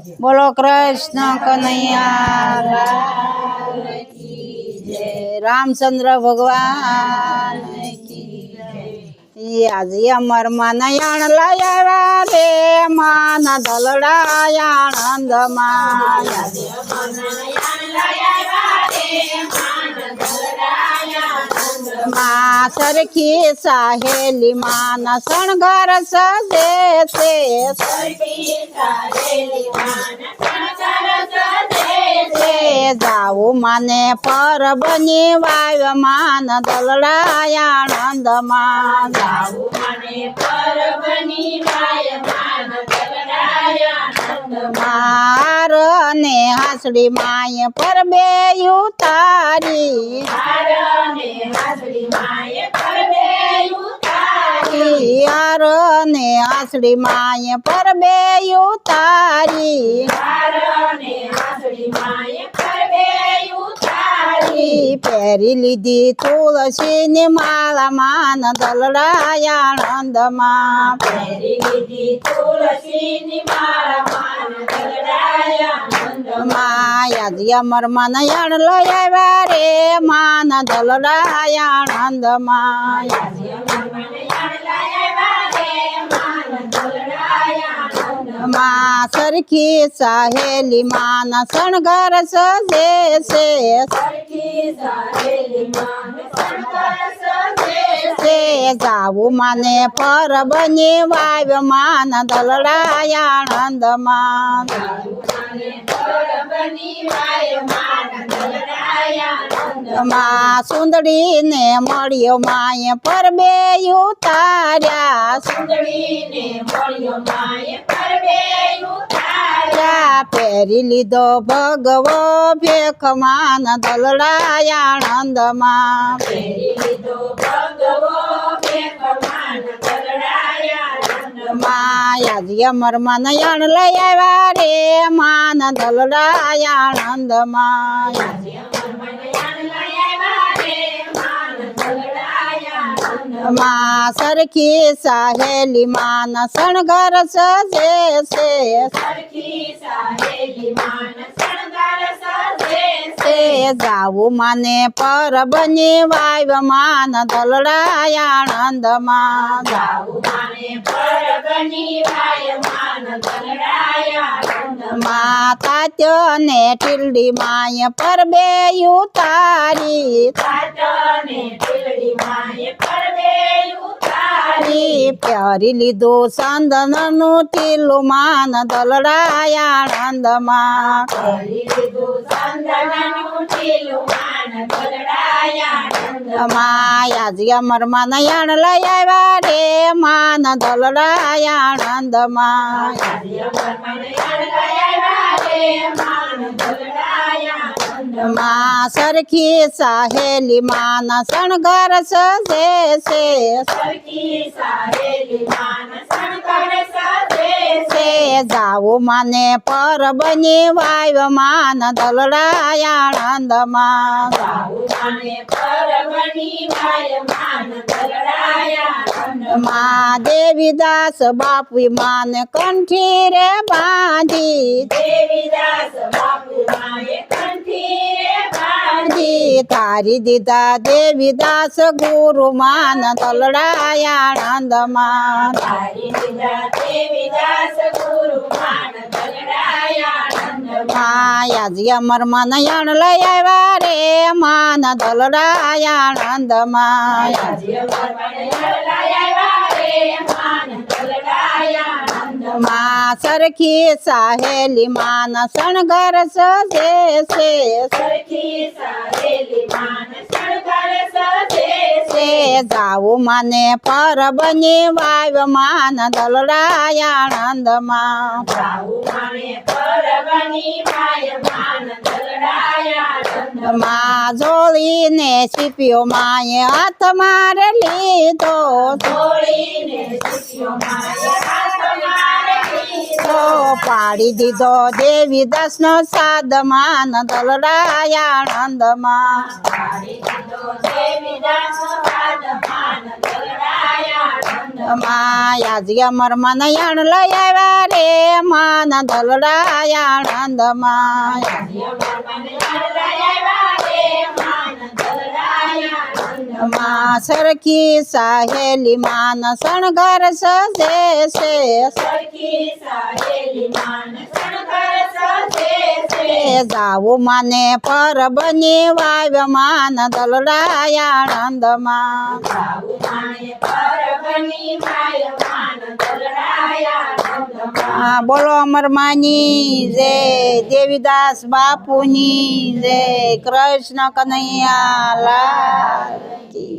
બોલો કૃષ્ણ કનૈયા લાલ કી જય. રામચંદ્ર ભગવાન કી જય. આજે અમર નયણ લયા રે માના દલડા આનંદમાં. માં સરખી સાહેલી માના શણગાર સજે છે. જાવું માને પર બની વાય માન દલડા આનંદમાં. માર ને હાસડી માય પર બે ઉતારી. યાર ને હાસડી માય પર બે ઉતારી. પહેરી લીધી તુલસી ની માળા માન દલડા આનંદમાં. માયાજી અમર નયણ લઈ આવ્યા રે માન દલડા આનંદમાં. માં સરખી સાહેલી માના શણગાર સજે છે. જાવું માને પર બની વાય માન દલડા આનંદમાં. માં સુંદડી ને મળ્યો માય પર બે ઉતાર્યા. પહેરી લીધો ભગવો ભેખ માન દલડા આનંદમાં. માયાજી અમર નયણ લઈ આવ્યા રે માન દલડા આનંદમાં. માં સરખી સાહેલી માના શણગાર સજે છે. જાવું માને પર બની વાય માન દલડા આનંદમાં. માતા ત્યને ટીલડી માય પર બે ઉતારી. પહેરી લીધું ચંદન નું ટીલું માન દલડા આનંદમાં. માયાજી અમર નયણ લઈ આવ્યા રે માન દલડા આનંદમાં. માં સરખી સાહેલી માના શણગાર સજે છે. જાવું માને પર બની વાય માન દલડા આનંદમાં. માં દેવીદાસ બાપુ માને કંઠી રે બાંધી. તારી દીધા દેવીદાસ ગુરુ માન દલડા આનંદમાં. માયાજી અમર નયણ લઈ આવ્યા રે માન દલડા આનંદમાં. માં સરખી સાહેલી માના શણગાર સજે છે. જાવું માને પર બની વાય માન દલડા આનંદમાં. માં જોડીને સીપ્યો માએ હાથ મારે લીધો. તો પાડી દીધો દેવીદાસનો સાદમાન દલડાયા આણંદમાં યાજી અમર મનયણ લઈ આવ્યા રે માન દલડાયા આણંદમાં સરખી સાહેલી માન શણગર સજે છે જાવું માને પર બની વાવ્ય માન દલડાયા આણંદમાં બોલો અમરમાની જય દેવીદાસ બાપુની જય કૃષ્ણ કનૈયા લાલ કી